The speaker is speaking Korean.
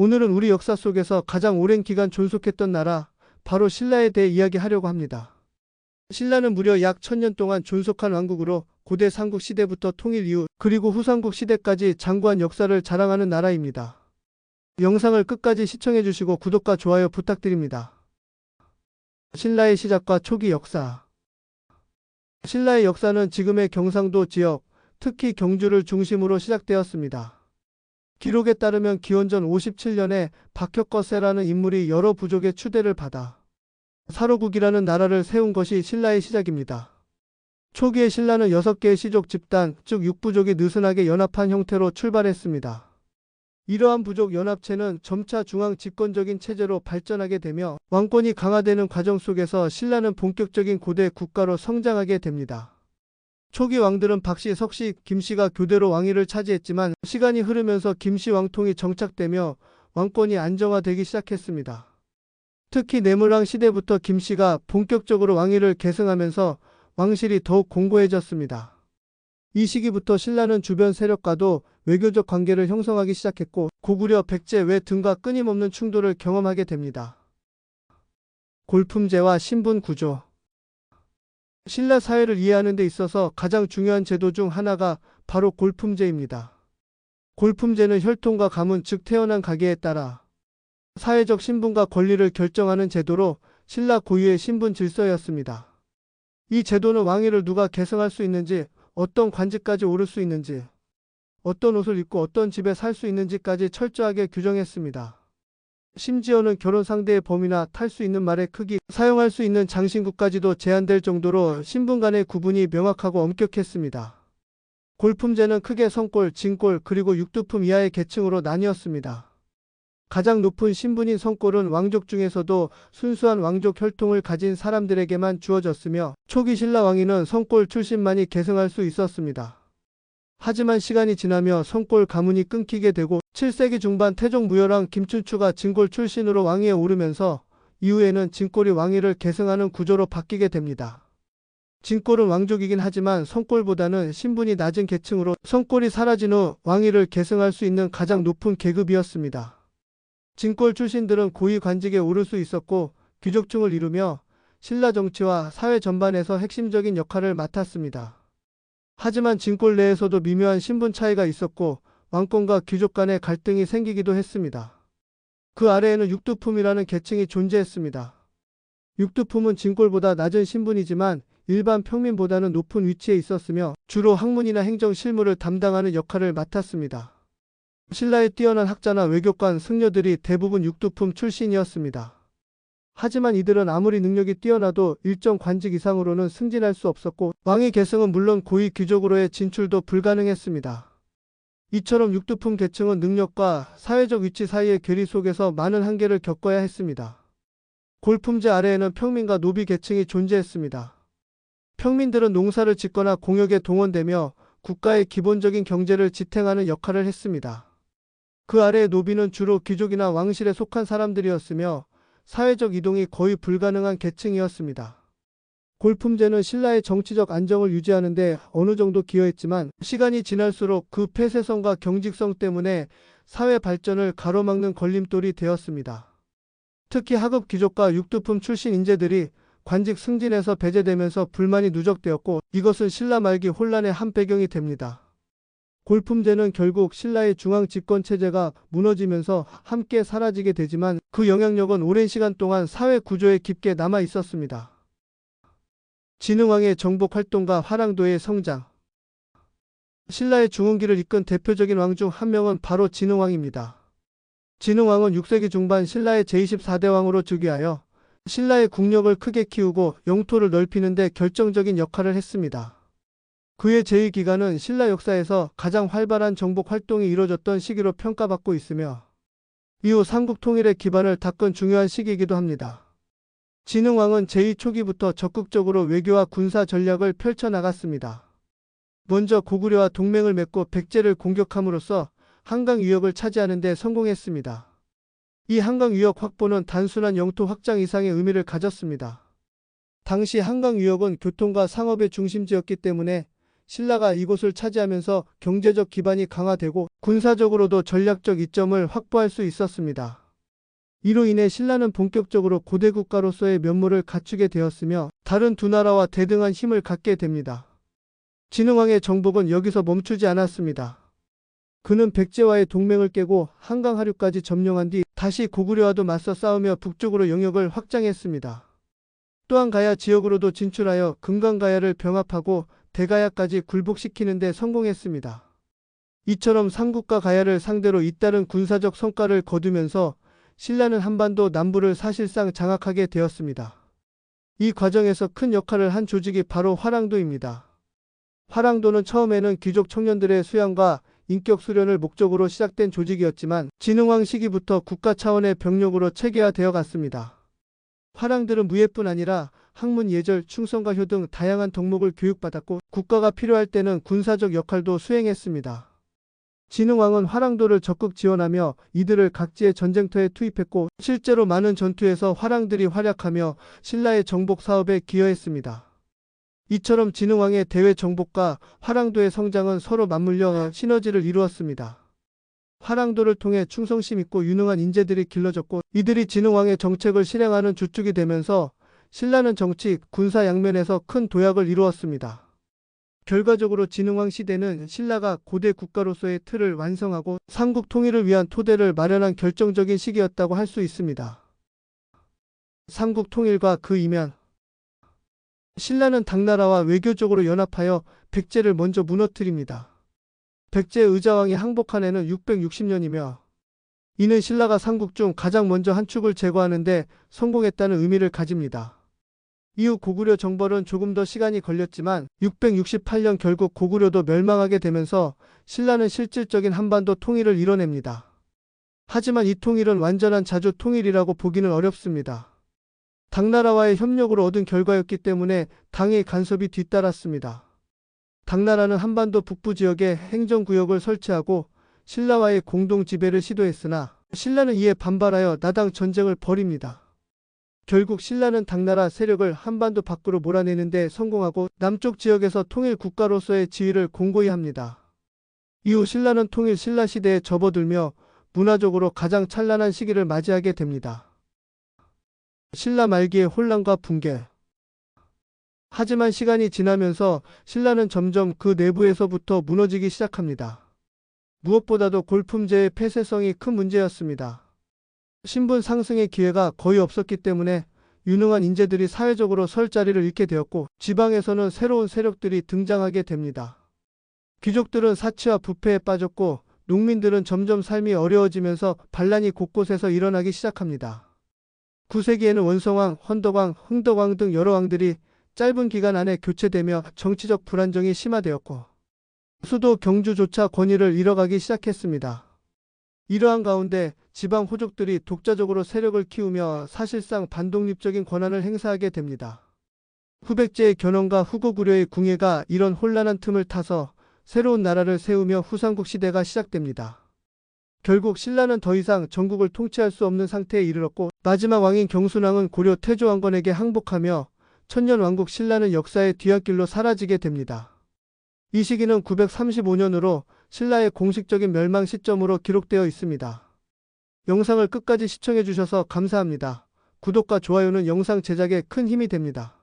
오늘은 우리 역사 속에서 가장 오랜 기간 존속했던 나라, 바로 신라에 대해 이야기하려고 합니다. 신라는 무려 약 1000년 동안 존속한 왕국으로 고대 삼국 시대부터 통일 이후 그리고 후삼국 시대까지 장구한 역사를 자랑하는 나라입니다. 영상을 끝까지 시청해주시고 구독과 좋아요 부탁드립니다. 신라의 시작과 초기 역사. 신라의 역사는 지금의 경상도 지역, 특히 경주를 중심으로 시작되었습니다. 기록에 따르면 기원전 57년에 박혁거세라는 인물이 여러 부족의 추대를 받아 사로국이라는 나라를 세운 것이 신라의 시작입니다. 초기에 신라는 6개의 시족 집단, 즉 6부족이 느슨하게 연합한 형태로 출발했습니다. 이러한 부족 연합체는 점차 중앙 집권적인 체제로 발전하게 되며 왕권이 강화되는 과정 속에서 신라는 본격적인 고대 국가로 성장하게 됩니다. 초기 왕들은 박씨, 석씨, 김씨가 교대로 왕위를 차지했지만 시간이 흐르면서 김씨 왕통이 정착되며 왕권이 안정화되기 시작했습니다. 특히 내물왕 시대부터 김씨가 본격적으로 왕위를 계승하면서 왕실이 더욱 공고해졌습니다. 이 시기부터 신라는 주변 세력과도 외교적 관계를 형성하기 시작했고 고구려, 백제, 외 등과 끊임없는 충돌을 경험하게 됩니다. 골품제와 신분 구조. 신라 사회를 이해하는 데 있어서 가장 중요한 제도 중 하나가 바로 골품제입니다. 골품제는 혈통과 가문, 즉 태어난 가계에 따라 사회적 신분과 권리를 결정하는 제도로 신라 고유의 신분 질서였습니다. 이 제도는 왕위를 누가 계승할 수 있는지, 어떤 관직까지 오를 수 있는지, 어떤 옷을 입고 어떤 집에 살 수 있는지까지 철저하게 규정했습니다. 심지어는 결혼 상대의 범위나 탈 수 있는 말의 크기, 사용할 수 있는 장신구까지도 제한될 정도로 신분 간의 구분이 명확하고 엄격했습니다. 골품제는 크게 성골, 진골, 그리고 육두품 이하의 계층으로 나뉘었습니다. 가장 높은 신분인 성골은 왕족 중에서도 순수한 왕족 혈통을 가진 사람들에게만 주어졌으며 초기 신라 왕위는 성골 출신만이 계승할 수 있었습니다. 하지만 시간이 지나며 성골 가문이 끊기게 되고 7세기 중반 태종 무열왕 김춘추가 진골 출신으로 왕위에 오르면서 이후에는 진골이 왕위를 계승하는 구조로 바뀌게 됩니다. 진골은 왕족이긴 하지만 성골보다는 신분이 낮은 계층으로 성골이 사라진 후 왕위를 계승할 수 있는 가장 높은 계급이었습니다. 진골 출신들은 고위 관직에 오를 수 있었고 귀족층을 이루며 신라 정치와 사회 전반에서 핵심적인 역할을 맡았습니다. 하지만 진골 내에서도 미묘한 신분 차이가 있었고 왕권과 귀족 간의 갈등이 생기기도 했습니다. 그 아래에는 육두품이라는 계층이 존재했습니다. 육두품은 진골보다 낮은 신분이지만 일반 평민보다는 높은 위치에 있었으며 주로 학문이나 행정 실무를 담당하는 역할을 맡았습니다. 신라의 뛰어난 학자나 외교관, 승려들이 대부분 육두품 출신이었습니다. 하지만 이들은 아무리 능력이 뛰어나도 일정 관직 이상으로는 승진할 수 없었고 왕위 계승은 물론 고위 귀족으로의 진출도 불가능했습니다. 이처럼 육두품 계층은 능력과 사회적 위치 사이의 괴리 속에서 많은 한계를 겪어야 했습니다. 골품제 아래에는 평민과 노비 계층이 존재했습니다. 평민들은 농사를 짓거나 공역에 동원되며 국가의 기본적인 경제를 지탱하는 역할을 했습니다. 그 아래의 노비는 주로 귀족이나 왕실에 속한 사람들이었으며 사회적 이동이 거의 불가능한 계층이었습니다. 골품제는 신라의 정치적 안정을 유지하는 데 어느 정도 기여했지만 시간이 지날수록 그 폐쇄성과 경직성 때문에 사회 발전을 가로막는 걸림돌이 되었습니다. 특히 하급 귀족과 육두품 출신 인재들이 관직 승진에서 배제되면서 불만이 누적되었고 이것은 신라 말기 혼란의 한 배경이 됩니다. 골품제는 결국 신라의 중앙 집권 체제가 무너지면서 함께 사라지게 되지만 그 영향력은 오랜 시간 동안 사회 구조에 깊게 남아 있었습니다. 진흥왕의 정복 활동과 화랑도의 성장. 신라의 중흥기를 이끈 대표적인 왕 중 한 명은 바로 진흥왕입니다. 진흥왕은 6세기 중반 신라의 제24대 왕으로 즉위하여 신라의 국력을 크게 키우고 영토를 넓히는 데 결정적인 역할을 했습니다. 그의 제2기간은 신라 역사에서 가장 활발한 정복 활동이 이루어졌던 시기로 평가받고 있으며 이후 삼국 통일의 기반을 닦은 중요한 시기이기도 합니다. 진흥왕은 제2초기부터 적극적으로 외교와 군사 전략을 펼쳐나갔습니다. 먼저 고구려와 동맹을 맺고 백제를 공격함으로써 한강 유역을 차지하는 데 성공했습니다. 이 한강 유역 확보는 단순한 영토 확장 이상의 의미를 가졌습니다. 당시 한강 유역은 교통과 상업의 중심지였기 때문에 신라가 이곳을 차지하면서 경제적 기반이 강화되고 군사적으로도 전략적 이점을 확보할 수 있었습니다. 이로 인해 신라는 본격적으로 고대 국가로서의 면모를 갖추게 되었으며 다른 두 나라와 대등한 힘을 갖게 됩니다. 진흥왕의 정복은 여기서 멈추지 않았습니다. 그는 백제와의 동맹을 깨고 한강 하류까지 점령한 뒤 다시 고구려와도 맞서 싸우며 북쪽으로 영역을 확장했습니다. 또한 가야 지역으로도 진출하여 금강가야를 병합하고 대가야까지 굴복시키는 데 성공했습니다. 이처럼 삼국과 가야를 상대로 잇따른 군사적 성과를 거두면서 신라는 한반도 남부를 사실상 장악하게 되었습니다. 이 과정에서 큰 역할을 한 조직이 바로 화랑도입니다. 화랑도는 처음에는 귀족 청년들의 수양과 인격 수련을 목적으로 시작된 조직이었지만 진흥왕 시기부터 국가 차원의 병력으로 체계화되어 갔습니다. 화랑들은 무예뿐 아니라 학문, 예절, 충성과 효 등 다양한 덕목을 교육받았고 국가가 필요할 때는 군사적 역할도 수행했습니다. 진흥왕은 화랑도를 적극 지원하며 이들을 각지의 전쟁터에 투입했고 실제로 많은 전투에서 화랑들이 활약하며 신라의 정복 사업에 기여했습니다. 이처럼 진흥왕의 대외 정복과 화랑도의 성장은 서로 맞물려 시너지를 이루었습니다. 화랑도를 통해 충성심 있고 유능한 인재들이 길러졌고 이들이 진흥왕의 정책을 실행하는 주축이 되면서 신라는 정치, 군사 양면에서 큰 도약을 이루었습니다. 결과적으로 진흥왕 시대는 신라가 고대 국가로서의 틀을 완성하고 삼국 통일을 위한 토대를 마련한 결정적인 시기였다고 할 수 있습니다. 삼국 통일과 그 이면 신라는 당나라와 외교적으로 연합하여 백제를 먼저 무너뜨립니다. 백제 의자왕이 항복한 해는 660년이며 이는 신라가 삼국 중 가장 먼저 한 축을 제거하는 데 성공했다는 의미를 가집니다. 이후 고구려 정벌은 조금 더 시간이 걸렸지만 668년 결국 고구려도 멸망하게 되면서 신라는 실질적인 한반도 통일을 이뤄냅니다. 하지만 이 통일은 완전한 자주 통일이라고 보기는 어렵습니다. 당나라와의 협력으로 얻은 결과였기 때문에 당의 간섭이 뒤따랐습니다. 당나라는 한반도 북부 지역에 행정구역을 설치하고 신라와의 공동 지배를 시도했으나 신라는 이에 반발하여 나당 전쟁을 벌입니다. 결국 신라는 당나라 세력을 한반도 밖으로 몰아내는 데 성공하고 남쪽 지역에서 통일 국가로서의 지위를 공고히 합니다. 이후 신라는 통일 신라시대에 접어들며 문화적으로 가장 찬란한 시기를 맞이하게 됩니다. 신라 말기의 혼란과 붕괴. 하지만 시간이 지나면서 신라는 점점 그 내부에서부터 무너지기 시작합니다. 무엇보다도 골품제의 폐쇄성이 큰 문제였습니다. 신분 상승의 기회가 거의 없었기 때문에 유능한 인재들이 사회적으로 설 자리를 잃게 되었고 지방에서는 새로운 세력들이 등장하게 됩니다. 귀족들은 사치와 부패에 빠졌고 농민들은 점점 삶이 어려워지면서 반란이 곳곳에서 일어나기 시작합니다. 9세기에는 원성왕, 헌덕왕, 흥덕왕 등 여러 왕들이 짧은 기간 안에 교체되며 정치적 불안정이 심화되었고 수도 경주조차 권위를 잃어가기 시작했습니다. 이러한 가운데 지방 호족들이 독자적으로 세력을 키우며 사실상 반독립적인 권한을 행사하게 됩니다. 후백제의 견훤과 후고구려의 궁예가 이런 혼란한 틈을 타서 새로운 나라를 세우며 후삼국 시대가 시작됩니다. 결국 신라는 더 이상 전국을 통치할 수 없는 상태에 이르렀고 마지막 왕인 경순왕은 고려 태조왕건에게 항복하며 천년왕국 신라는 역사의 뒤안길로 사라지게 됩니다. 이 시기는 935년으로 신라의 공식적인 멸망 시점으로 기록되어 있습니다. 영상을 끝까지 시청해 주셔서 감사합니다. 구독과 좋아요는 영상 제작에 큰 힘이 됩니다.